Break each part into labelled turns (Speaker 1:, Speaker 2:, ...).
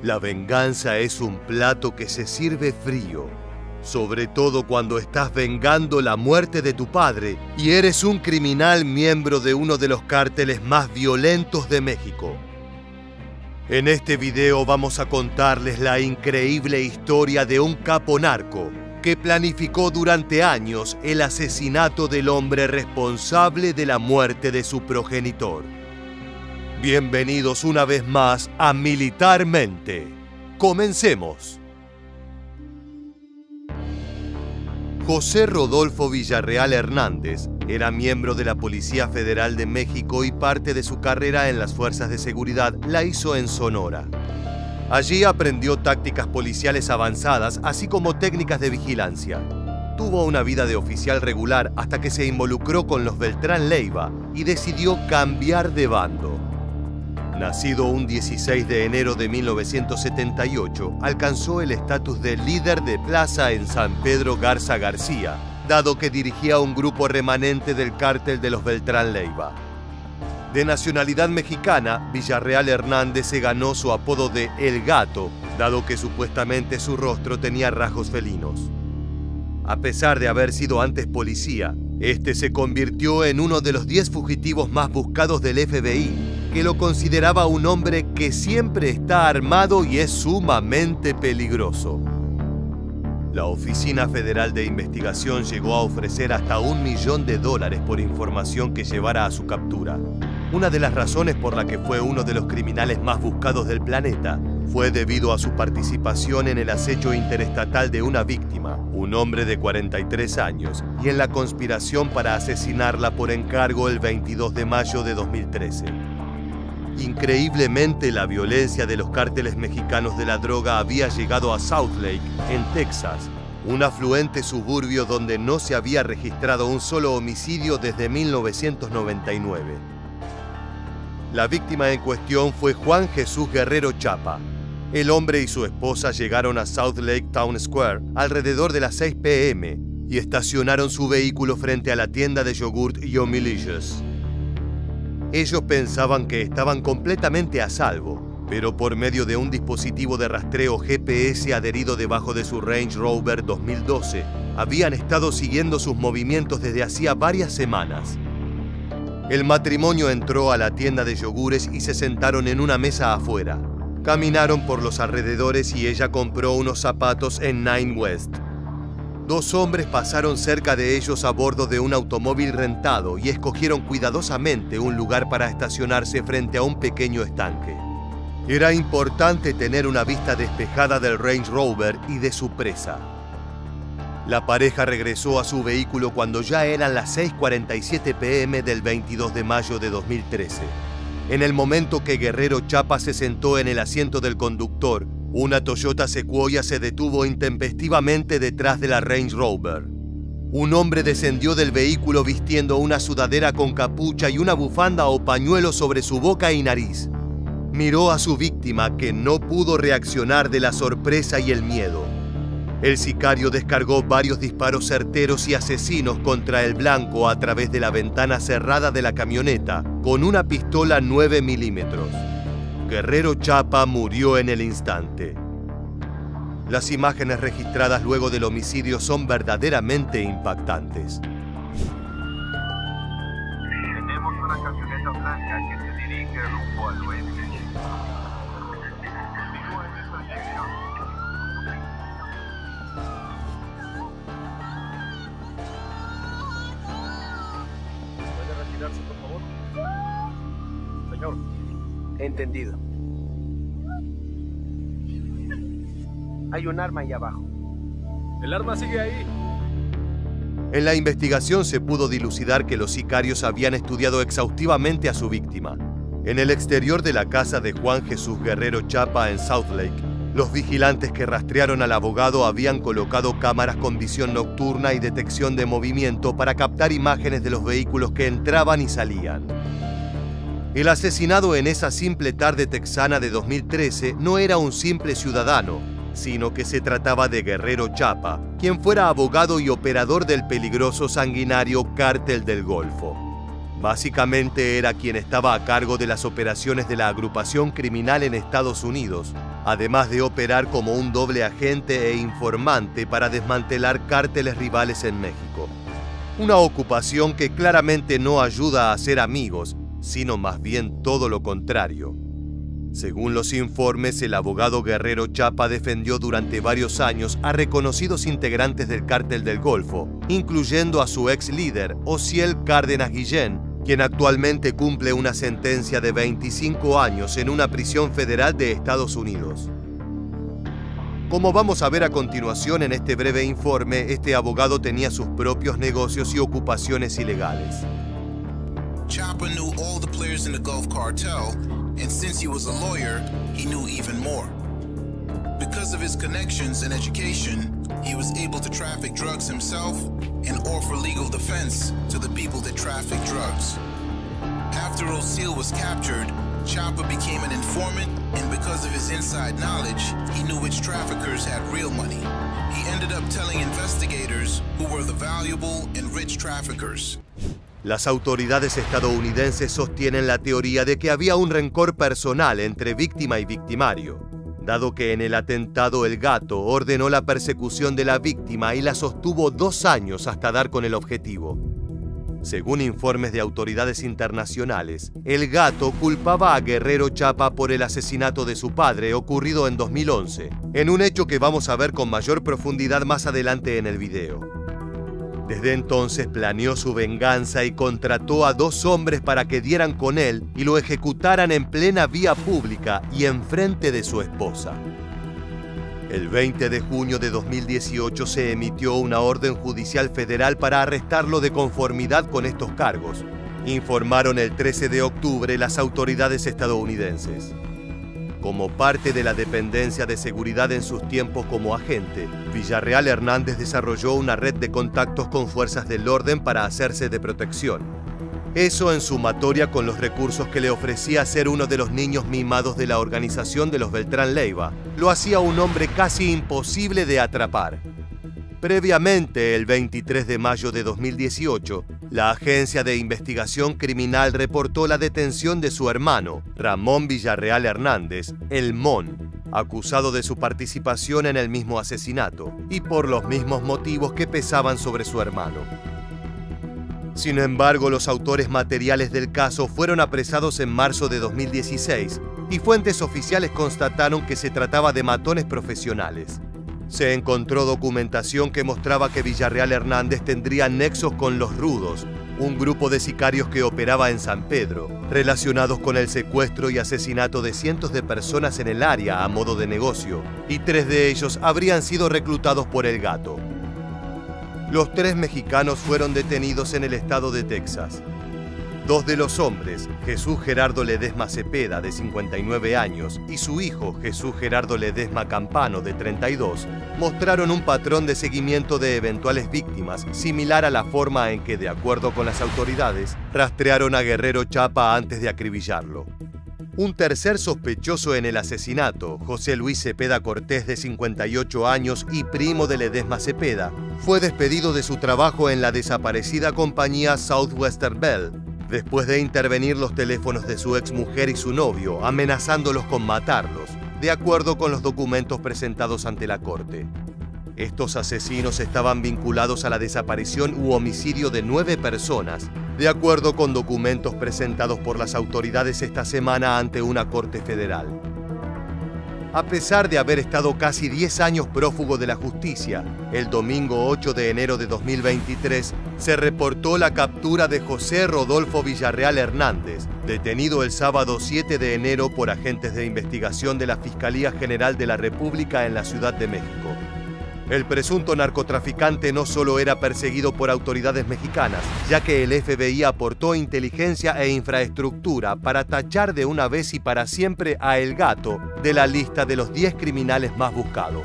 Speaker 1: La venganza es un plato que se sirve frío, sobre todo cuando estás vengando la muerte de tu padre y eres un criminal miembro de uno de los cárteles más violentos de México. En este video vamos a contarles la increíble historia de un capo narco que planificó durante años el asesinato del hombre responsable de la muerte de su progenitor. Bienvenidos una vez más a Militarmente. Comencemos. José Rodolfo Villarreal Hernández era miembro de la Policía Federal de México y parte de su carrera en las fuerzas de seguridad la hizo en Sonora. Allí aprendió tácticas policiales avanzadas, así como técnicas de vigilancia. Tuvo una vida de oficial regular hasta que se involucró con los Beltrán Leiva y decidió cambiar de bando. Nacido un 16 de enero de 1978, alcanzó el estatus de líder de plaza en San Pedro Garza García, dado que dirigía un grupo remanente del cártel de los Beltrán Leiva. De nacionalidad mexicana, Villarreal Hernández se ganó su apodo de El Gato, dado que supuestamente su rostro tenía rasgos felinos. A pesar de haber sido antes policía, este se convirtió en uno de los 10 fugitivos más buscados del FBI, que lo consideraba un hombre que siempre está armado y es sumamente peligroso. La Oficina Federal de Investigación llegó a ofrecer hasta $1 millón por información que llevara a su captura. Una de las razones por la que fue uno de los criminales más buscados del planeta fue debido a su participación en el acecho interestatal de una víctima, un hombre de 43 años, y en la conspiración para asesinarla por encargo el 22 de mayo de 2013. Increíblemente, la violencia de los cárteles mexicanos de la droga había llegado a Southlake, en Texas, un afluente suburbio donde no se había registrado un solo homicidio desde 1999. La víctima en cuestión fue Juan Jesús Guerrero Chapa. El hombre y su esposa llegaron a Southlake Town Square alrededor de las 6 p.m. y estacionaron su vehículo frente a la tienda de yogurt Yumilicious. Ellos pensaban que estaban completamente a salvo, pero por medio de un dispositivo de rastreo GPS adherido debajo de su Range Rover 2012, habían estado siguiendo sus movimientos desde hacía varias semanas. El matrimonio entró a la tienda de yogures y se sentaron en una mesa afuera. Caminaron por los alrededores y ella compró unos zapatos en Nine West. Dos hombres pasaron cerca de ellos a bordo de un automóvil rentado y escogieron cuidadosamente un lugar para estacionarse frente a un pequeño estanque. Era importante tener una vista despejada del Range Rover y de su presa. La pareja regresó a su vehículo cuando ya eran las 6:47 p.m. del 22 de mayo de 2013. En el momento que Guerrero Chapa se sentó en el asiento del conductor, una Toyota Sequoia se detuvo intempestivamente detrás de la Range Rover. Un hombre descendió del vehículo vistiendo una sudadera con capucha y una bufanda o pañuelo sobre su boca y nariz. Miró a su víctima, que no pudo reaccionar de la sorpresa y el miedo. El sicario descargó varios disparos certeros y asesinos contra el blanco a través de la ventana cerrada de la camioneta con una pistola 9 milímetros. Guerrero Chapa murió en el instante. Las imágenes registradas luego del homicidio son verdaderamente impactantes.
Speaker 2: Tenemos una camioneta blanca que se dirige rumbo al oeste. Continúa en esta dirección.
Speaker 3: ¿Puede retirarse, por favor? Señor.
Speaker 4: Entendido. Hay un arma ahí abajo.
Speaker 3: El arma sigue ahí.
Speaker 1: En la investigación se pudo dilucidar que los sicarios habían estudiado exhaustivamente a su víctima. En el exterior de la casa de Juan Jesús Guerrero Chapa en Southlake, los vigilantes que rastrearon al abogado habían colocado cámaras con visión nocturna y detección de movimiento para captar imágenes de los vehículos que entraban y salían. El asesinado en esa simple tarde texana de 2013 no era un simple ciudadano, sino que se trataba de Guerrero Chapa, quien fuera abogado y operador del peligroso sanguinario Cártel del Golfo. Básicamente era quien estaba a cargo de las operaciones de la agrupación criminal en Estados Unidos, además de operar como un doble agente e informante para desmantelar cárteles rivales en México. Una ocupación que claramente no ayuda a hacer amigos, sino más bien todo lo contrario. Según los informes, el abogado Guerrero Chapa defendió durante varios años a reconocidos integrantes del Cártel del Golfo, incluyendo a su ex líder, Osiel Cárdenas Guillén, quien actualmente cumple una sentencia de 25 años en una prisión federal de Estados Unidos. Como vamos a ver a continuación en este breve informe, este abogado tenía sus propios negocios y ocupaciones ilegales.
Speaker 5: Chapa knew all the players in the Gulf Cartel, and since he was a lawyer, he knew even more. Because of his connections and education, he was able to traffic drugs himself and offer legal defense to the people that traffic drugs. After Osiel was captured, Chapa became an informant, and because of his inside knowledge, he knew which traffickers had real money. He ended up telling investigators who were the valuable and rich traffickers.
Speaker 1: Las autoridades estadounidenses sostienen la teoría de que había un rencor personal entre víctima y victimario, dado que en el atentado El Gato ordenó la persecución de la víctima y la sostuvo 2 años hasta dar con el objetivo. Según informes de autoridades internacionales, El Gato culpaba a Guerrero Chapa por el asesinato de su padre ocurrido en 2011, en un hecho que vamos a ver con mayor profundidad más adelante en el video. Desde entonces planeó su venganza y contrató a 2 hombres para que dieran con él y lo ejecutaran en plena vía pública y enfrente de su esposa. El 20 de junio de 2018 se emitió una orden judicial federal para arrestarlo de conformidad con estos cargos, informaron el 13 de octubre las autoridades estadounidenses. Como parte de la dependencia de seguridad en sus tiempos como agente, Villarreal Hernández desarrolló una red de contactos con fuerzas del orden para hacerse de protección. Eso en sumatoria con los recursos que le ofrecía ser uno de los niños mimados de la organización de los Beltrán Leiva, lo hacía un hombre casi imposible de atrapar. Previamente, el 23 de mayo de 2018, la Agencia de Investigación Criminal reportó la detención de su hermano, Ramón Villarreal Hernández, el Mon, acusado de su participación en el mismo asesinato y por los mismos motivos que pesaban sobre su hermano. Sin embargo, los autores materiales del caso fueron apresados en marzo de 2016 y fuentes oficiales constataron que se trataba de matones profesionales. Se encontró documentación que mostraba que Villarreal Hernández tendría nexos con Los Rudos, un grupo de sicarios que operaba en San Pedro, relacionados con el secuestro y asesinato de cientos de personas en el área a modo de negocio, y 3 de ellos habrían sido reclutados por El Gato. Los 3 mexicanos fueron detenidos en el estado de Texas. 2 de los hombres, Jesús Gerardo Ledesma Cepeda, de 59 años, y su hijo, Jesús Gerardo Ledesma Campano, de 32, mostraron un patrón de seguimiento de eventuales víctimas similar a la forma en que, de acuerdo con las autoridades, rastrearon a Guerrero Chapa antes de acribillarlo. Un tercer sospechoso en el asesinato, José Luis Cepeda Cortés, de 58 años y primo de Ledesma Cepeda, fue despedido de su trabajo en la desaparecida compañía Southwestern Bell, después de intervenir los teléfonos de su exmujer y su novio, amenazándolos con matarlos, de acuerdo con los documentos presentados ante la corte. Estos asesinos estaban vinculados a la desaparición u homicidio de 9 personas, de acuerdo con documentos presentados por las autoridades esta semana ante una corte federal. A pesar de haber estado casi 10 años prófugo de la justicia, el domingo 8 de enero de 2023 se reportó la captura de José Rodolfo Villarreal Hernández, detenido el sábado 7 de enero por agentes de investigación de la Fiscalía General de la República en la Ciudad de México. El presunto narcotraficante no solo era perseguido por autoridades mexicanas, ya que el FBI aportó inteligencia e infraestructura para tachar de una vez y para siempre a El Gato de la lista de los 10 criminales más buscados.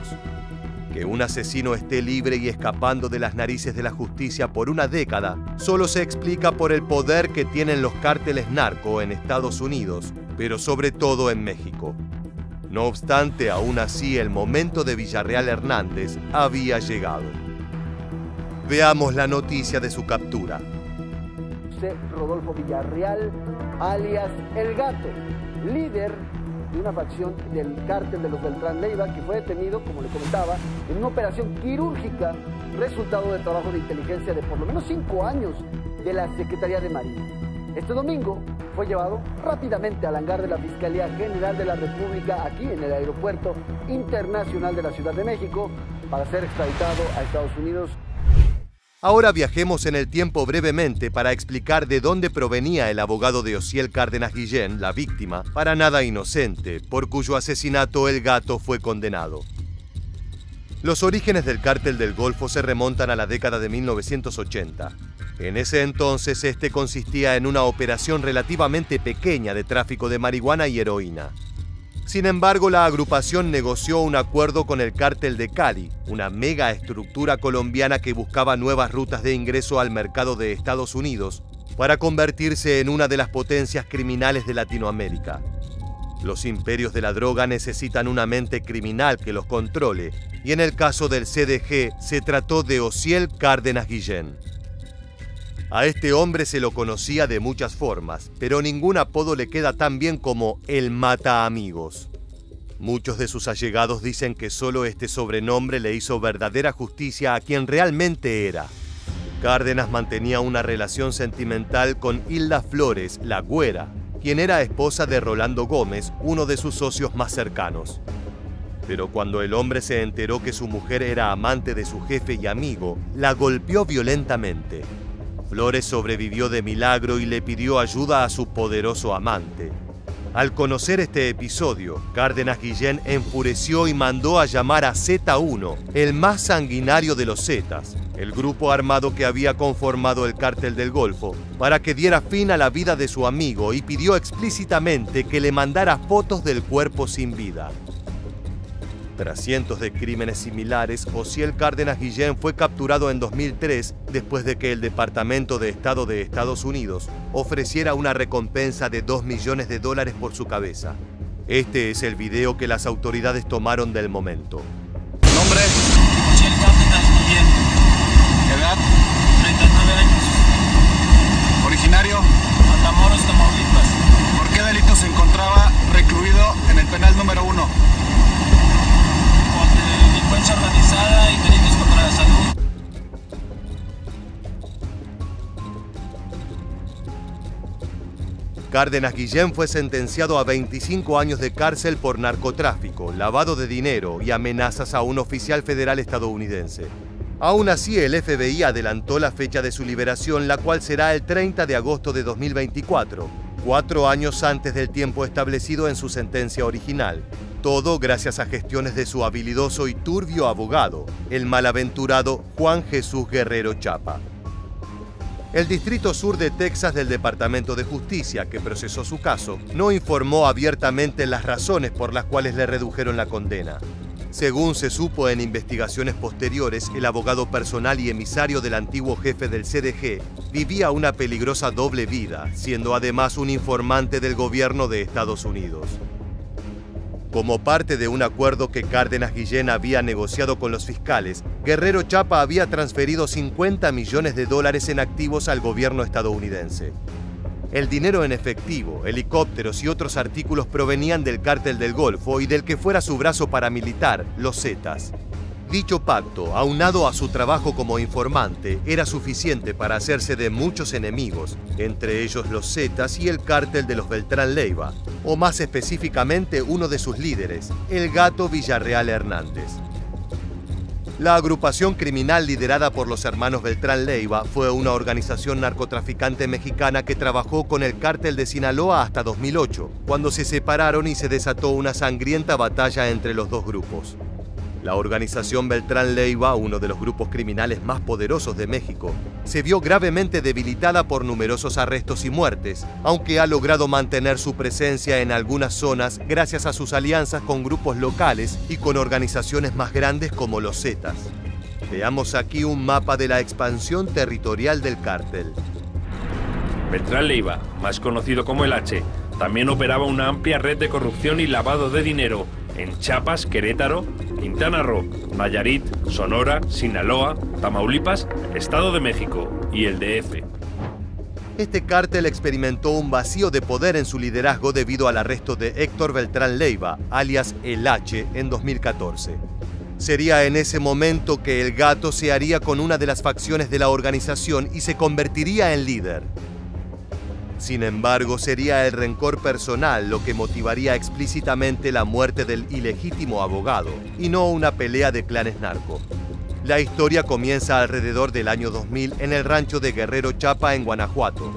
Speaker 1: Que un asesino esté libre y escapando de las narices de la justicia por una década solo se explica por el poder que tienen los cárteles narco en Estados Unidos, pero sobre todo en México. No obstante, aún así, el momento de Villarreal Hernández había llegado. Veamos la noticia de su captura.
Speaker 6: José Rodolfo Villarreal, alias El Gato, líder de una facción del cártel de los Beltrán Leiva, que fue detenido, como le comentaba, en una operación quirúrgica, resultado del trabajo de inteligencia de por lo menos 5 años de la Secretaría de Marina. Este domingo fue llevado rápidamente al hangar de la Fiscalía General de la República, aquí en el Aeropuerto Internacional de la Ciudad de México, para ser extraditado a Estados Unidos.
Speaker 1: Ahora viajemos en el tiempo brevemente para explicar de dónde provenía el abogado de Osiel Cárdenas Guillén, la víctima, para nada inocente, por cuyo asesinato el Gato fue condenado. Los orígenes del Cártel del Golfo se remontan a la década de 1980. En ese entonces, este consistía en una operación relativamente pequeña de tráfico de marihuana y heroína. Sin embargo, la agrupación negoció un acuerdo con el Cártel de Cali, una mega estructura colombiana que buscaba nuevas rutas de ingreso al mercado de Estados Unidos para convertirse en una de las potencias criminales de Latinoamérica. Los imperios de la droga necesitan una mente criminal que los controle, y en el caso del CDG se trató de Osiel Cárdenas Guillén. A este hombre se lo conocía de muchas formas, pero ningún apodo le queda tan bien como el Mata Amigos. Muchos de sus allegados dicen que solo este sobrenombre le hizo verdadera justicia a quien realmente era. Cárdenas mantenía una relación sentimental con Hilda Flores, la Güera, quien era esposa de Rolando Gómez, uno de sus socios más cercanos. Pero cuando el hombre se enteró que su mujer era amante de su jefe y amigo, la golpeó violentamente. Flores sobrevivió de milagro y le pidió ayuda a su poderoso amante. Al conocer este episodio, Cárdenas Guillén enfureció y mandó a llamar a Z1, el más sanguinario de los Zetas, el grupo armado que había conformado el Cártel del Golfo, para que diera fin a la vida de su amigo y pidió explícitamente que le mandara fotos del cuerpo sin vida. Tras cientos de crímenes similares, Osiel Cárdenas Guillén fue capturado en 2003 después de que el Departamento de Estado de Estados Unidos ofreciera una recompensa de $2 millones por su cabeza. Este es el video que las autoridades tomaron del momento.
Speaker 7: Nombre: Osiel Cárdenas Guillén. Edad: 39 años. Originario: Matamoros, Tamaulipas. ¿Por qué delito se encontraba recluido en el penal número 1? Delincuencia organizada y delitos contra la salud.
Speaker 1: Cárdenas Guillén fue sentenciado a 25 años de cárcel por narcotráfico, lavado de dinero y amenazas a un oficial federal estadounidense. Aún así, el FBI adelantó la fecha de su liberación, la cual será el 30 de agosto de 2024, 4 años antes del tiempo establecido en su sentencia original. Todo gracias a gestiones de su habilidoso y turbio abogado, el malaventurado Juan Jesús Guerrero Chapa. El Distrito Sur de Texas del Departamento de Justicia, que procesó su caso, no informó abiertamente las razones por las cuales le redujeron la condena. Según se supo en investigaciones posteriores, el abogado personal y emisario del antiguo jefe del CDG vivía una peligrosa doble vida, siendo además un informante del gobierno de Estados Unidos. Como parte de un acuerdo que Cárdenas Guillén había negociado con los fiscales, Guerrero Chapa había transferido $50 millones en activos al gobierno estadounidense. El dinero en efectivo, helicópteros y otros artículos provenían del Cártel del Golfo y del que fuera su brazo paramilitar, los Zetas. Dicho pacto, aunado a su trabajo como informante, era suficiente para hacerse de muchos enemigos, entre ellos los Zetas y el Cártel de los Beltrán Leiva, o más específicamente uno de sus líderes, el Gato Villarreal Hernández. La agrupación criminal liderada por los hermanos Beltrán Leiva fue una organización narcotraficante mexicana que trabajó con el Cártel de Sinaloa hasta 2008, cuando se separaron y se desató una sangrienta batalla entre los dos grupos. La organización Beltrán Leiva, uno de los grupos criminales más poderosos de México, se vio gravemente debilitada por numerosos arrestos y muertes, aunque ha logrado mantener su presencia en algunas zonas gracias a sus alianzas con grupos locales y con organizaciones más grandes como los Zetas. Veamos aquí un mapa de la expansión territorial del cártel.
Speaker 8: Beltrán Leiva, más conocido como el H, también operaba una amplia red de corrupción y lavado de dinero en Chiapas, Querétaro, Quintana Roo, Nayarit, Sonora, Sinaloa, Tamaulipas, Estado de México y el DF.
Speaker 1: Este cártel experimentó un vacío de poder en su liderazgo debido al arresto de Héctor Beltrán Leiva, alias El H, en 2014. Sería en ese momento que El Gato se haría con una de las facciones de la organización y se convertiría en líder. Sin embargo, sería el rencor personal lo que motivaría explícitamente la muerte del ilegítimo abogado, y no una pelea de clanes narco. La historia comienza alrededor del año 2000 en el rancho de Guerrero Chapa, en Guanajuato.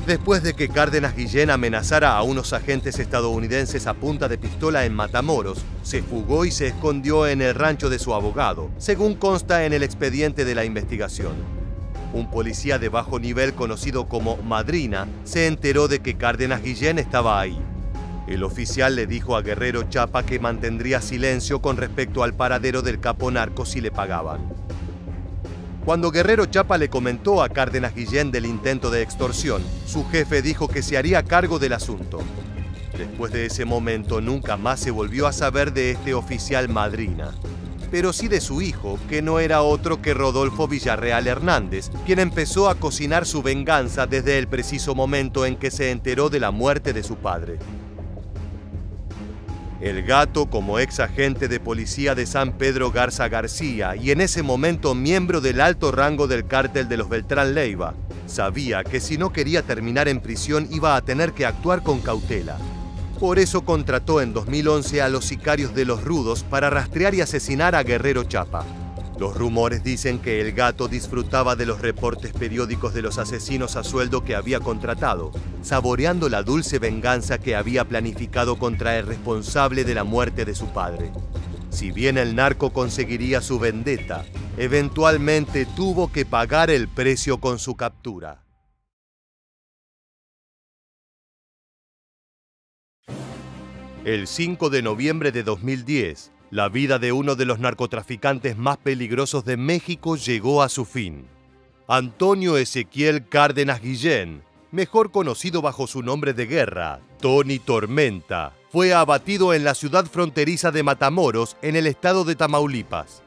Speaker 1: Después de que Cárdenas Guillén amenazara a unos agentes estadounidenses a punta de pistola en Matamoros, se fugó y se escondió en el rancho de su abogado, según consta en el expediente de la investigación. Un policía de bajo nivel conocido como Madrina se enteró de que Cárdenas Guillén estaba ahí. El oficial le dijo a Guerrero Chapa que mantendría silencio con respecto al paradero del capo narco si le pagaban. Cuando Guerrero Chapa le comentó a Cárdenas Guillén del intento de extorsión, su jefe dijo que se haría cargo del asunto. Después de ese momento nunca más se volvió a saber de este oficial Madrina, pero sí de su hijo, que no era otro que Rodolfo Villarreal Hernández, quien empezó a cocinar su venganza desde el preciso momento en que se enteró de la muerte de su padre. El Gato, como ex agente de policía de San Pedro Garza García y en ese momento miembro del alto rango del cártel de los Beltrán Leiva, sabía que si no quería terminar en prisión iba a tener que actuar con cautela. Por eso contrató en 2011 a los sicarios de Los Rudos para rastrear y asesinar a Guerrero Chapa. Los rumores dicen que El Gato disfrutaba de los reportes periódicos de los asesinos a sueldo que había contratado, saboreando la dulce venganza que había planificado contra el responsable de la muerte de su padre. Si bien el narco conseguiría su vendetta, eventualmente tuvo que pagar el precio con su captura. El 5 de noviembre de 2010, la vida de uno de los narcotraficantes más peligrosos de México llegó a su fin. Antonio Ezequiel Cárdenas Guillén, mejor conocido bajo su nombre de guerra, Tony Tormenta, fue abatido en la ciudad fronteriza de Matamoros, en el estado de Tamaulipas.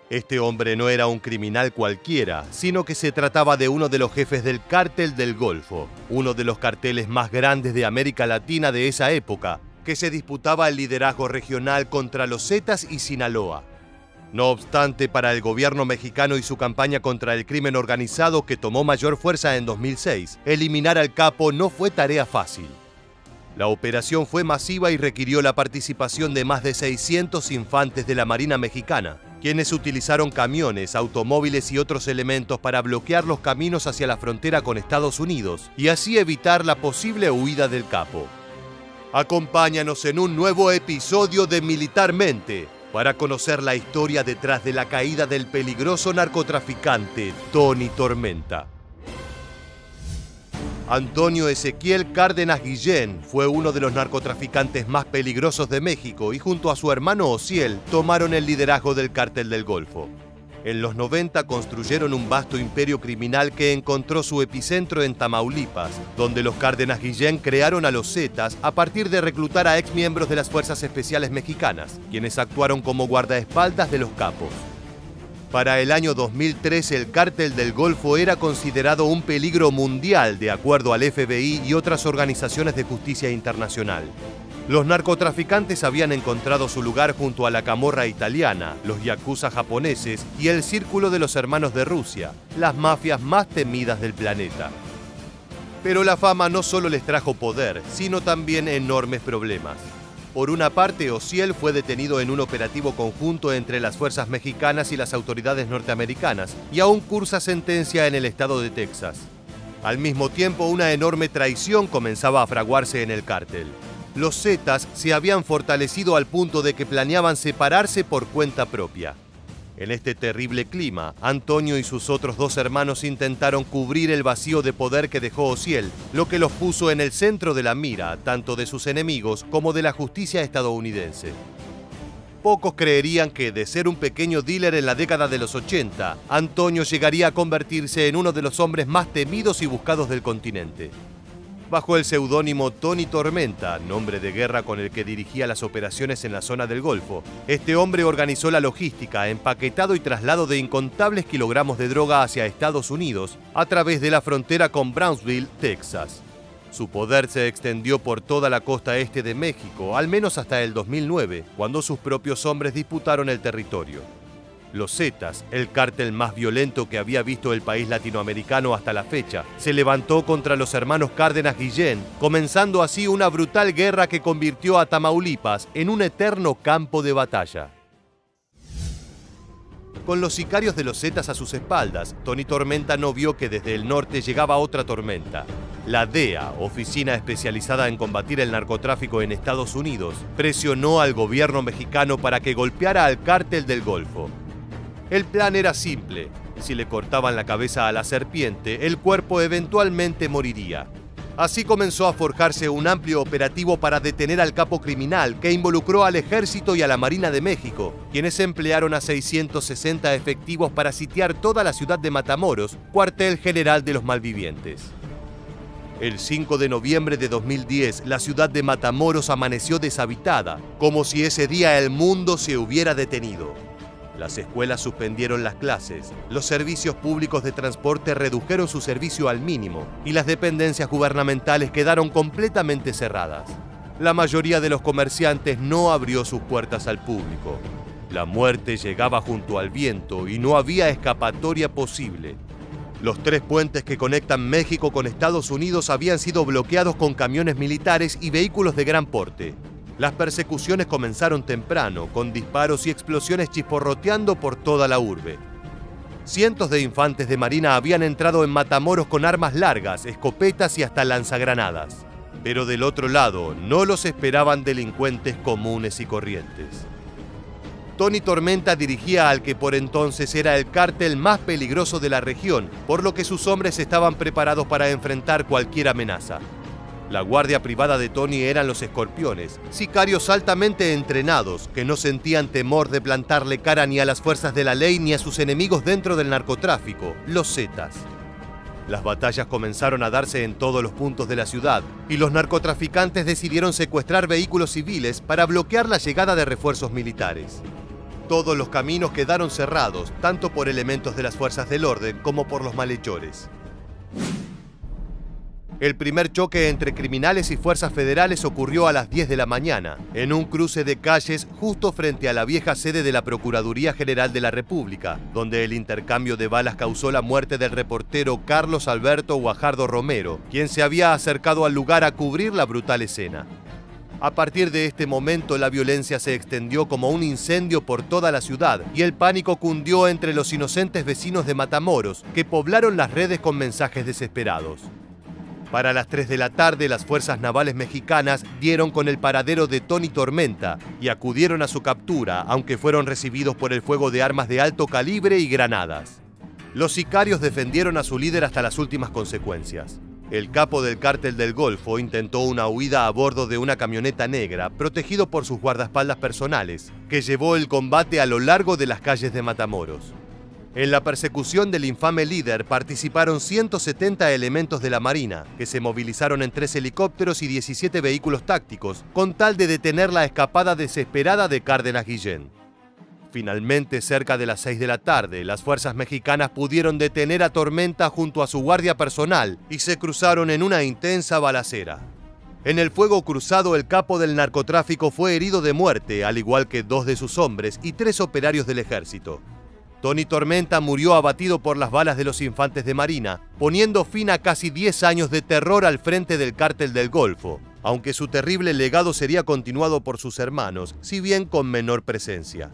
Speaker 1: Este hombre no era un criminal cualquiera, sino que se trataba de uno de los jefes del Cártel del Golfo, uno de los carteles más grandes de América Latina de esa época, que se disputaba el liderazgo regional contra los Zetas y Sinaloa. No obstante, para el gobierno mexicano y su campaña contra el crimen organizado, que tomó mayor fuerza en 2006, eliminar al capo no fue tarea fácil. La operación fue masiva y requirió la participación de más de 600 infantes de la Marina Mexicana, quienes utilizaron camiones, automóviles y otros elementos para bloquear los caminos hacia la frontera con Estados Unidos y así evitar la posible huida del capo. Acompáñanos en un nuevo episodio de Militarmente para conocer la historia detrás de la caída del peligroso narcotraficante Tony Tormenta. Antonio Ezequiel Cárdenas Guillén fue uno de los narcotraficantes más peligrosos de México y junto a su hermano Osiel tomaron el liderazgo del Cártel del Golfo. En los 90 construyeron un vasto imperio criminal que encontró su epicentro en Tamaulipas, donde los Cárdenas Guillén crearon a los Zetas a partir de reclutar a exmiembros de las Fuerzas Especiales Mexicanas, quienes actuaron como guardaespaldas de los capos. Para el año 2013, el Cártel del Golfo era considerado un peligro mundial de acuerdo al FBI y otras organizaciones de justicia internacional. Los narcotraficantes habían encontrado su lugar junto a la camorra italiana, los yakuza japoneses y el Círculo de los Hermanos de Rusia, las mafias más temidas del planeta. Pero la fama no solo les trajo poder, sino también enormes problemas. Por una parte, Osiel fue detenido en un operativo conjunto entre las fuerzas mexicanas y las autoridades norteamericanas, y aún cursa sentencia en el estado de Texas. Al mismo tiempo, una enorme traición comenzaba a fraguarse en el cártel. Los Zetas se habían fortalecido al punto de que planeaban separarse por cuenta propia. En este terrible clima, Antonio y sus otros dos hermanos intentaron cubrir el vacío de poder que dejó Osiel, lo que los puso en el centro de la mira, tanto de sus enemigos como de la justicia estadounidense. Pocos creerían que, de ser un pequeño dealer en la década de los 80, Antonio llegaría a convertirse en uno de los hombres más temidos y buscados del continente. Bajo el seudónimo Tony Tormenta, nombre de guerra con el que dirigía las operaciones en la zona del Golfo, este hombre organizó la logística, empaquetado y traslado de incontables kilogramos de droga hacia Estados Unidos a través de la frontera con Brownsville, Texas. Su poder se extendió por toda la costa este de México, al menos hasta el 2009, cuando sus propios hombres disputaron el territorio. Los Zetas, el cártel más violento que había visto el país latinoamericano hasta la fecha, se levantó contra los hermanos Cárdenas Guillén, comenzando así una brutal guerra que convirtió a Tamaulipas en un eterno campo de batalla. Con los sicarios de los Zetas a sus espaldas, Tony Tormenta no vio que desde el norte llegaba otra tormenta. La DEA, oficina especializada en combatir el narcotráfico en Estados Unidos, presionó al gobierno mexicano para que golpeara al cártel del Golfo. El plan era simple: si le cortaban la cabeza a la serpiente, el cuerpo eventualmente moriría. Así comenzó a forjarse un amplio operativo para detener al capo criminal, que involucró al Ejército y a la Marina de México, quienes emplearon a 660 efectivos para sitiar toda la ciudad de Matamoros, cuartel general de los malvivientes. El 5 de noviembre de 2010, la ciudad de Matamoros amaneció deshabitada, como si ese día el mundo se hubiera detenido. Las escuelas suspendieron las clases, los servicios públicos de transporte redujeron su servicio al mínimo y las dependencias gubernamentales quedaron completamente cerradas. La mayoría de los comerciantes no abrió sus puertas al público. La muerte llegaba junto al viento y no había escapatoria posible. Los 3 puentes que conectan México con Estados Unidos habían sido bloqueados con camiones militares y vehículos de gran porte. Las persecuciones comenzaron temprano, con disparos y explosiones chisporroteando por toda la urbe. Cientos de infantes de marina habían entrado en Matamoros con armas largas, escopetas y hasta lanzagranadas. Pero del otro lado no los esperaban delincuentes comunes y corrientes. Tony Tormenta dirigía al que por entonces era el cártel más peligroso de la región, por lo que sus hombres estaban preparados para enfrentar cualquier amenaza. La guardia privada de Tony eran los Escorpiones, sicarios altamente entrenados que no sentían temor de plantarle cara ni a las fuerzas de la ley ni a sus enemigos dentro del narcotráfico, los Zetas. Las batallas comenzaron a darse en todos los puntos de la ciudad y los narcotraficantes decidieron secuestrar vehículos civiles para bloquear la llegada de refuerzos militares. Todos los caminos quedaron cerrados, tanto por elementos de las fuerzas del orden como por los malhechores. El primer choque entre criminales y fuerzas federales ocurrió a las 10 de la mañana, en un cruce de calles justo frente a la vieja sede de la Procuraduría General de la República, donde el intercambio de balas causó la muerte del reportero Carlos Alberto Guajardo Romero, quien se había acercado al lugar a cubrir la brutal escena. A partir de este momento, la violencia se extendió como un incendio por toda la ciudad y el pánico cundió entre los inocentes vecinos de Matamoros, que poblaron las redes con mensajes desesperados. Para las 3 de la tarde, las fuerzas navales mexicanas dieron con el paradero de Tony Tormenta y acudieron a su captura, aunque fueron recibidos por el fuego de armas de alto calibre y granadas. Los sicarios defendieron a su líder hasta las últimas consecuencias. El capo del cártel del Golfo intentó una huida a bordo de una camioneta negra, protegido por sus guardaespaldas personales, que llevó el combate a lo largo de las calles de Matamoros. En la persecución del infame líder participaron 170 elementos de la Marina, que se movilizaron en 3 helicópteros y 17 vehículos tácticos, con tal de detener la escapada desesperada de Cárdenas Guillén. Finalmente, cerca de las 6 de la tarde, las fuerzas mexicanas pudieron detener a Tormenta junto a su guardia personal y se cruzaron en una intensa balacera. En el fuego cruzado, el capo del narcotráfico fue herido de muerte, al igual que 2 de sus hombres y 3 operarios del ejército. Tony Tormenta murió abatido por las balas de los infantes de marina, poniendo fin a casi 10 años de terror al frente del cártel del Golfo, aunque su terrible legado sería continuado por sus hermanos, si bien con menor presencia.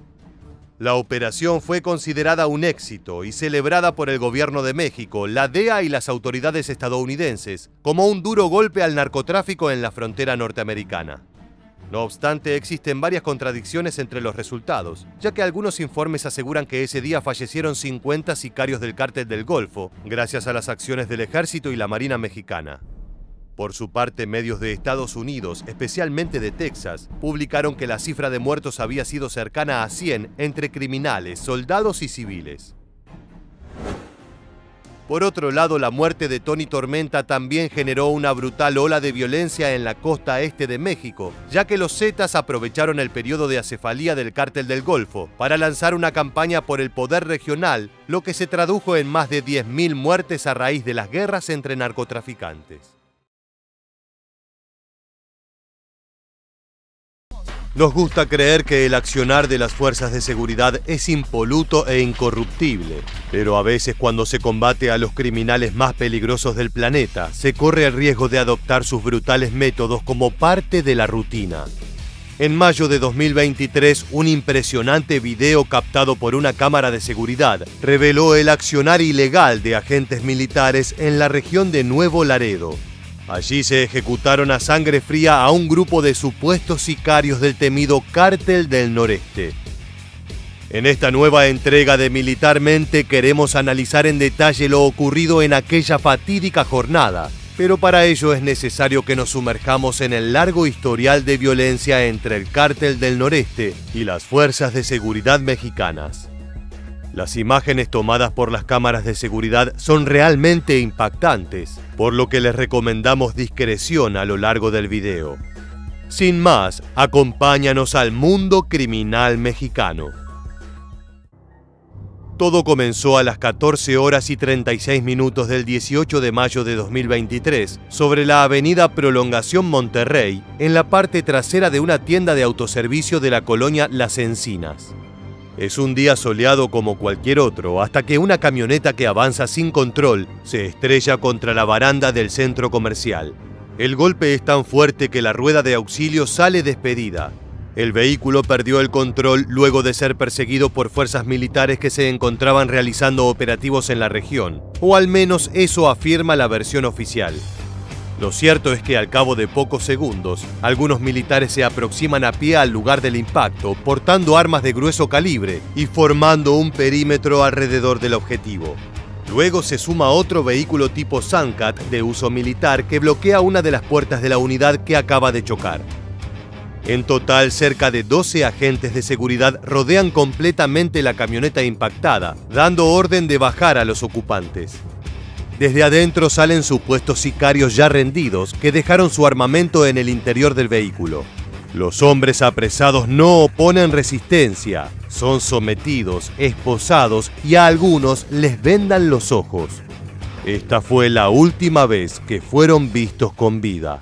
Speaker 1: La operación fue considerada un éxito y celebrada por el gobierno de México, la DEA y las autoridades estadounidenses como un duro golpe al narcotráfico en la frontera norteamericana. No obstante, existen varias contradicciones entre los resultados, ya que algunos informes aseguran que ese día fallecieron 50 sicarios del cártel del Golfo, gracias a las acciones del ejército y la Marina mexicana. Por su parte, medios de Estados Unidos, especialmente de Texas, publicaron que la cifra de muertos había sido cercana a 100 entre criminales, soldados y civiles. Por otro lado, la muerte de Tony Tormenta también generó una brutal ola de violencia en la costa este de México, ya que los Zetas aprovecharon el periodo de acefalía del Cártel del Golfo para lanzar una campaña por el poder regional, lo que se tradujo en más de 10.000 muertes a raíz de las guerras entre narcotraficantes. Nos gusta creer que el accionar de las fuerzas de seguridad es impoluto e incorruptible, pero a veces cuando se combate a los criminales más peligrosos del planeta, se corre el riesgo de adoptar sus brutales métodos como parte de la rutina. En mayo de 2023, un impresionante video captado por una cámara de seguridad reveló el accionar ilegal de agentes militares en la región de Nuevo Laredo. Allí se ejecutaron a sangre fría a un grupo de supuestos sicarios del temido Cártel del Noreste. En esta nueva entrega de Militarmente queremos analizar en detalle lo ocurrido en aquella fatídica jornada, pero para ello es necesario que nos sumerjamos en el largo historial de violencia entre el Cártel del Noreste y las fuerzas de seguridad mexicanas. Las imágenes tomadas por las cámaras de seguridad son realmente impactantes, por lo que les recomendamos discreción a lo largo del video. Sin más, acompáñanos al mundo criminal mexicano. Todo comenzó a las 14:36 del 18 de mayo de 2023, sobre la avenida Prolongación Monterrey, en la parte trasera de una tienda de autoservicio de la colonia Las Encinas. Es un día soleado como cualquier otro, hasta que una camioneta que avanza sin control se estrella contra la baranda del centro comercial. El golpe es tan fuerte que la rueda de auxilio sale despedida. El vehículo perdió el control luego de ser perseguido por fuerzas militares que se encontraban realizando operativos en la región, o al menos eso afirma la versión oficial. Lo cierto es que al cabo de pocos segundos, algunos militares se aproximan a pie al lugar del impacto, portando armas de grueso calibre y formando un perímetro alrededor del objetivo. Luego se suma otro vehículo tipo Sandcat de uso militar que bloquea una de las puertas de la unidad que acaba de chocar. En total, cerca de 12 agentes de seguridad rodean completamente la camioneta impactada, dando orden de bajar a los ocupantes. Desde adentro salen supuestos sicarios ya rendidos que dejaron su armamento en el interior del vehículo. Los hombres apresados no oponen resistencia, son sometidos, esposados y a algunos les vendan los ojos. Esta fue la última vez que fueron vistos con vida.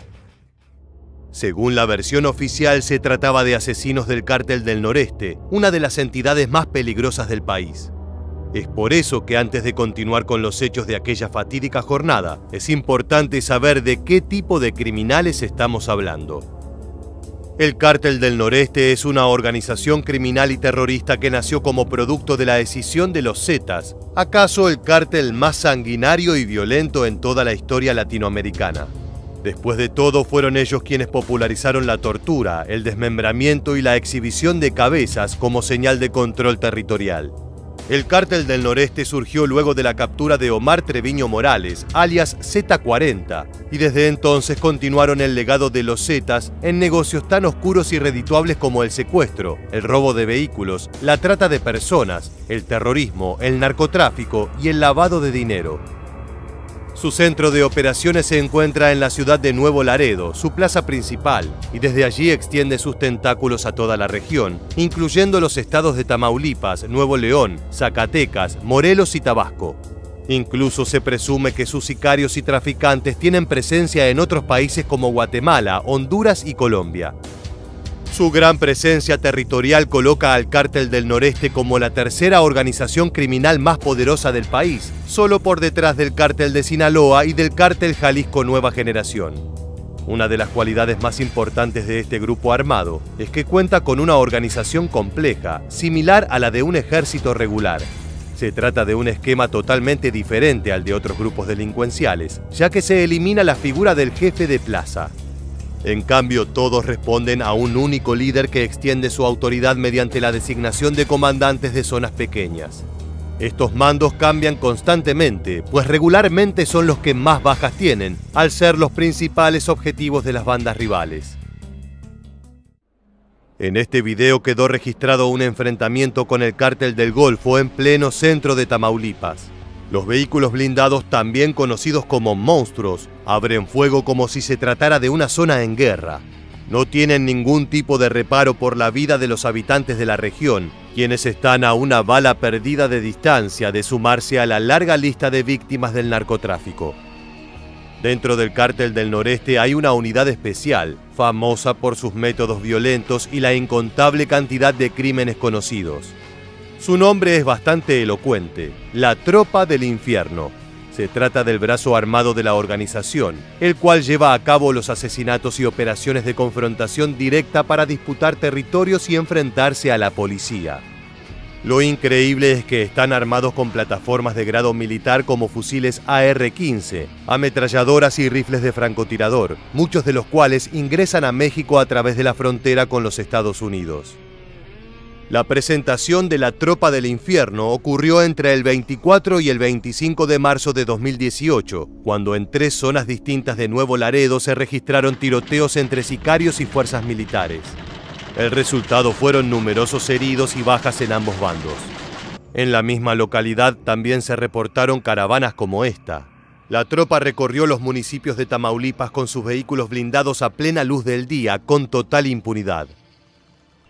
Speaker 1: Según la versión oficial, se trataba de asesinos del Cártel del Noreste, una de las entidades más peligrosas del país. Es por eso que antes de continuar con los hechos de aquella fatídica jornada, es importante saber de qué tipo de criminales estamos hablando. El Cártel del Noreste es una organización criminal y terrorista que nació como producto de la escisión de los Zetas, acaso el cártel más sanguinario y violento en toda la historia latinoamericana. Después de todo, fueron ellos quienes popularizaron la tortura, el desmembramiento y la exhibición de cabezas como señal de control territorial. El Cártel del Noreste surgió luego de la captura de Omar Treviño Morales, alias Z40, y desde entonces continuaron el legado de los Zetas en negocios tan oscuros y redituables como el secuestro, el robo de vehículos, la trata de personas, el terrorismo, el narcotráfico y el lavado de dinero. Su centro de operaciones se encuentra en la ciudad de Nuevo Laredo, su plaza principal, y desde allí extiende sus tentáculos a toda la región, incluyendo los estados de Tamaulipas, Nuevo León, Zacatecas, Morelos y Tabasco. Incluso se presume que sus sicarios y traficantes tienen presencia en otros países como Guatemala, Honduras y Colombia. Su gran presencia territorial coloca al Cártel del Noreste como la tercera organización criminal más poderosa del país, solo por detrás del Cártel de Sinaloa y del Cártel Jalisco Nueva Generación. Una de las cualidades más importantes de este grupo armado es que cuenta con una organización compleja, similar a la de un ejército regular. Se trata de un esquema totalmente diferente al de otros grupos delincuenciales, ya que se elimina la figura del jefe de plaza. En cambio, todos responden a un único líder que extiende su autoridad mediante la designación de comandantes de zonas pequeñas. Estos mandos cambian constantemente, pues regularmente son los que más bajas tienen, al ser los principales objetivos de las bandas rivales. En este video quedó registrado un enfrentamiento con el Cártel del Golfo en pleno centro de Tamaulipas. Los vehículos blindados, también conocidos como monstruos, abren fuego como si se tratara de una zona en guerra. No tienen ningún tipo de reparo por la vida de los habitantes de la región, quienes están a una bala perdida de distancia de sumarse a la larga lista de víctimas del narcotráfico. Dentro del Cártel del Noreste hay una unidad especial, famosa por sus métodos violentos y la incontable cantidad de crímenes conocidos. Su nombre es bastante elocuente: la Tropa del Infierno. Se trata del brazo armado de la organización, el cual lleva a cabo los asesinatos y operaciones de confrontación directa para disputar territorios y enfrentarse a la policía. Lo increíble es que están armados con plataformas de grado militar como fusiles AR-15, ametralladoras y rifles de francotirador, muchos de los cuales ingresan a México a través de la frontera con los Estados Unidos. La presentación de la Tropa del Infierno ocurrió entre el 24 y el 25 de marzo de 2018, cuando en 3 zonas distintas de Nuevo Laredo se registraron tiroteos entre sicarios y fuerzas militares. El resultado fueron numerosos heridos y bajas en ambos bandos. En la misma localidad también se reportaron caravanas como esta. La tropa recorrió los municipios de Tamaulipas con sus vehículos blindados a plena luz del día, con total impunidad.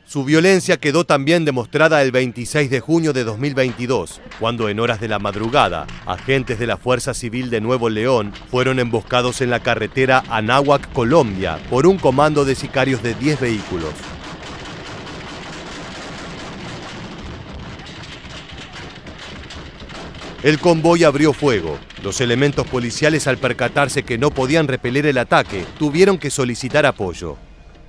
Speaker 1: Su violencia quedó también demostrada el 26 de junio de 2022, cuando en horas de la madrugada, agentes de la Fuerza Civil de Nuevo León fueron emboscados en la carretera Anáhuac, Colombia, por un comando de sicarios de 10 vehículos. El convoy abrió fuego. Los elementos policiales, al percatarse que no podían repeler el ataque, tuvieron que solicitar apoyo.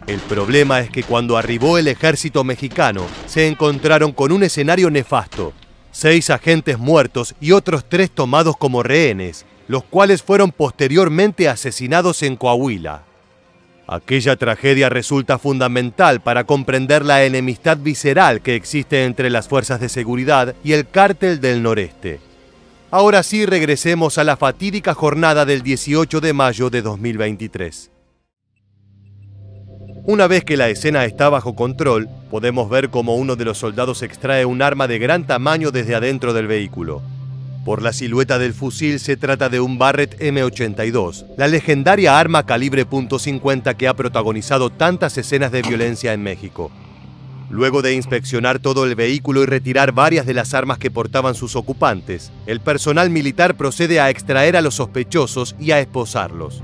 Speaker 1: El problema es que cuando arribó el ejército mexicano, se encontraron con un escenario nefasto: 6 agentes muertos y otros 3 tomados como rehenes, los cuales fueron posteriormente asesinados en Coahuila. Aquella tragedia resulta fundamental para comprender la enemistad visceral que existe entre las fuerzas de seguridad y el Cártel del Noreste. Ahora sí, regresemos a la fatídica jornada del 18 de mayo de 2023. Una vez que la escena está bajo control, podemos ver cómo uno de los soldados extrae un arma de gran tamaño desde adentro del vehículo. Por la silueta del fusil, se trata de un Barrett M82, la legendaria arma calibre .50 que ha protagonizado tantas escenas de violencia en México. Luego de inspeccionar todo el vehículo y retirar varias de las armas que portaban sus ocupantes, el personal militar procede a extraer a los sospechosos y a esposarlos.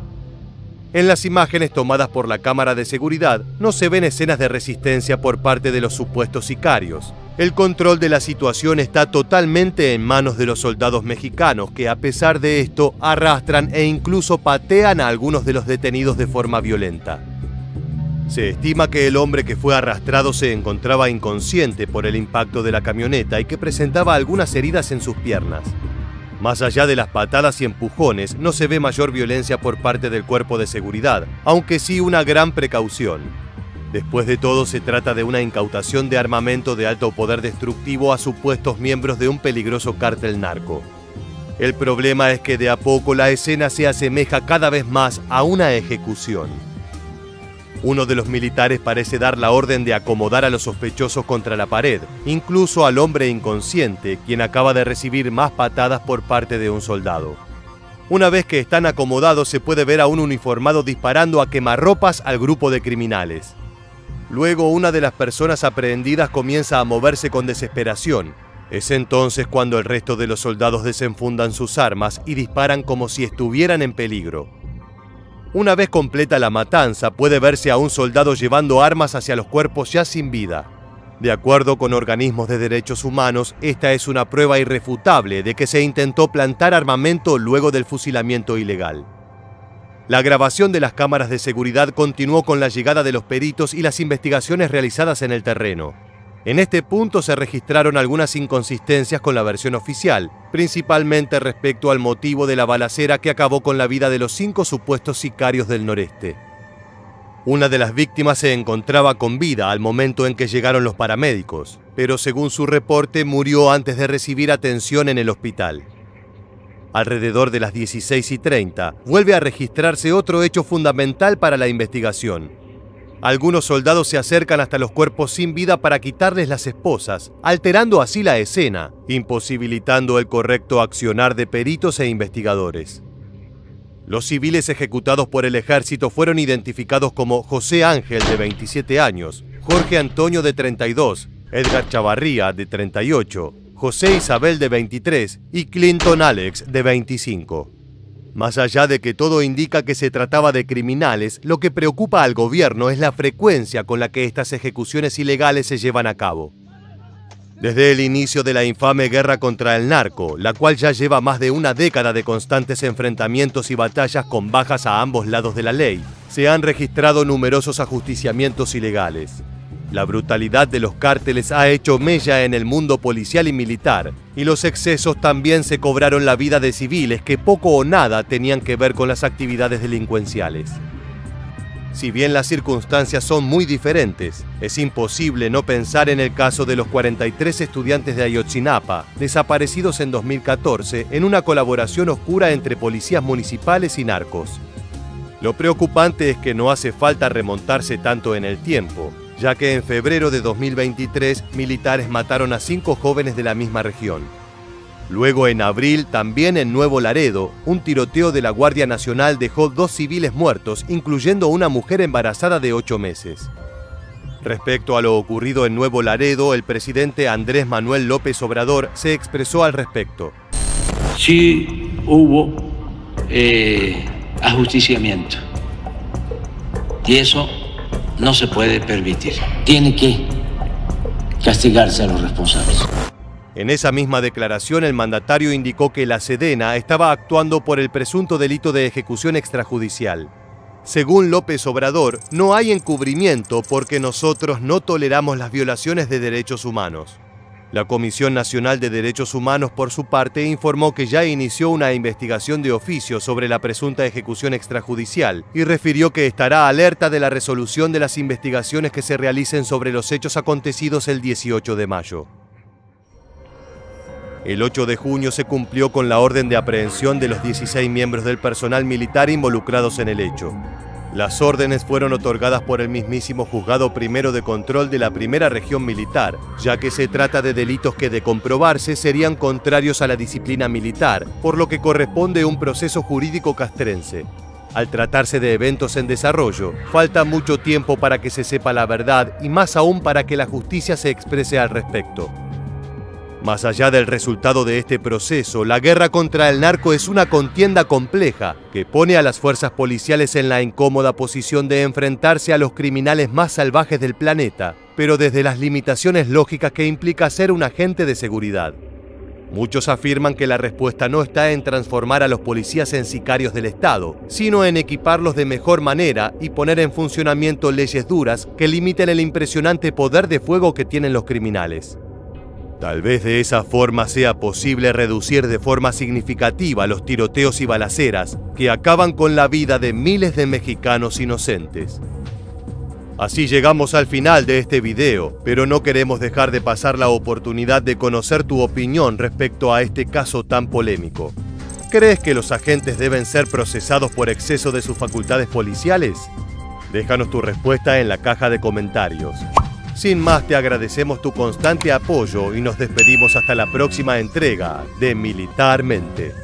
Speaker 1: En las imágenes tomadas por la cámara de seguridad no se ven escenas de resistencia por parte de los supuestos sicarios. El control de la situación está totalmente en manos de los soldados mexicanos, que a pesar de esto arrastran e incluso patean a algunos de los detenidos de forma violenta. Se estima que el hombre que fue arrastrado se encontraba inconsciente por el impacto de la camioneta y que presentaba algunas heridas en sus piernas. Más allá de las patadas y empujones, no se ve mayor violencia por parte del cuerpo de seguridad, aunque sí una gran precaución. Después de todo, se trata de una incautación de armamento de alto poder destructivo a supuestos miembros de un peligroso cártel narco. El problema es que de a poco la escena se asemeja cada vez más a una ejecución. Uno de los militares parece dar la orden de acomodar a los sospechosos contra la pared, incluso al hombre inconsciente, quien acaba de recibir más patadas por parte de un soldado. Una vez que están acomodados, se puede ver a un uniformado disparando a quemarropas al grupo de criminales. Luego, una de las personas aprehendidas comienza a moverse con desesperación. Es entonces cuando el resto de los soldados desenfundan sus armas y disparan como si estuvieran en peligro. Una vez completa la matanza, puede verse a un soldado llevando armas hacia los cuerpos ya sin vida. De acuerdo con organismos de derechos humanos, esta es una prueba irrefutable de que se intentó plantar armamento luego del fusilamiento ilegal. La grabación de las cámaras de seguridad continuó con la llegada de los peritos y las investigaciones realizadas en el terreno. En este punto se registraron algunas inconsistencias con la versión oficial, principalmente respecto al motivo de la balacera que acabó con la vida de los 5 supuestos sicarios del noreste. Una de las víctimas se encontraba con vida al momento en que llegaron los paramédicos, pero según su reporte murió antes de recibir atención en el hospital. Alrededor de las 16:30, vuelve a registrarse otro hecho fundamental para la investigación. Algunos soldados se acercan hasta los cuerpos sin vida para quitarles las esposas, alterando así la escena, imposibilitando el correcto accionar de peritos e investigadores. Los civiles ejecutados por el ejército fueron identificados como José Ángel, de 27 años, Jorge Antonio, de 32, Edgar Chavarría, de 38, José Isabel, de 23 y Clinton Alex, de 25. Más allá de que todo indica que se trataba de criminales, lo que preocupa al gobierno es la frecuencia con la que estas ejecuciones ilegales se llevan a cabo. Desde el inicio de la infame guerra contra el narco, la cual ya lleva más de una década de constantes enfrentamientos y batallas con bajas a ambos lados de la ley, se han registrado numerosos ajusticiamientos ilegales. La brutalidad de los cárteles ha hecho mella en el mundo policial y militar, y los excesos también se cobraron la vida de civiles que poco o nada tenían que ver con las actividades delincuenciales. Si bien las circunstancias son muy diferentes, es imposible no pensar en el caso de los 43 estudiantes de Ayotzinapa, desaparecidos en 2014 en una colaboración oscura entre policías municipales y narcos. Lo preocupante es que no hace falta remontarse tanto en el tiempo, ya que en febrero de 2023 militares mataron a 5 jóvenes de la misma región. Luego, en abril, también en Nuevo Laredo, un tiroteo de la Guardia Nacional dejó 2 civiles muertos, incluyendo una mujer embarazada de 8 meses. Respecto a lo ocurrido en Nuevo Laredo, el presidente Andrés Manuel López Obrador se expresó al respecto.
Speaker 9: Sí hubo ajusticiamiento, y eso no se puede permitir. Tiene que castigarse a los responsables.
Speaker 1: En esa misma declaración, el mandatario indicó que la Sedena estaba actuando por el presunto delito de ejecución extrajudicial. Según López Obrador, no hay encubrimiento porque nosotros no toleramos las violaciones de derechos humanos. La Comisión Nacional de Derechos Humanos, por su parte, informó que ya inició una investigación de oficio sobre la presunta ejecución extrajudicial y refirió que estará alerta de la resolución de las investigaciones que se realicen sobre los hechos acontecidos el 18 de mayo. El 8 de junio se cumplió con la orden de aprehensión de los 16 miembros del personal militar involucrados en el hecho. Las órdenes fueron otorgadas por el mismísimo Juzgado Primero de Control de la Primera Región Militar, ya que se trata de delitos que, de comprobarse, serían contrarios a la disciplina militar, por lo que corresponde un proceso jurídico castrense. Al tratarse de eventos en desarrollo, falta mucho tiempo para que se sepa la verdad y más aún para que la justicia se exprese al respecto. Más allá del resultado de este proceso, la guerra contra el narco es una contienda compleja que pone a las fuerzas policiales en la incómoda posición de enfrentarse a los criminales más salvajes del planeta, pero desde las limitaciones lógicas que implica ser un agente de seguridad. Muchos afirman que la respuesta no está en transformar a los policías en sicarios del Estado, sino en equiparlos de mejor manera y poner en funcionamiento leyes duras que limiten el impresionante poder de fuego que tienen los criminales. Tal vez de esa forma sea posible reducir de forma significativa los tiroteos y balaceras que acaban con la vida de miles de mexicanos inocentes. Así llegamos al final de este video, pero no queremos dejar de pasar la oportunidad de conocer tu opinión respecto a este caso tan polémico. ¿Crees que los agentes deben ser procesados por exceso de sus facultades policiales? Déjanos tu respuesta en la caja de comentarios. Sin más, te agradecemos tu constante apoyo y nos despedimos hasta la próxima entrega de Militarmente.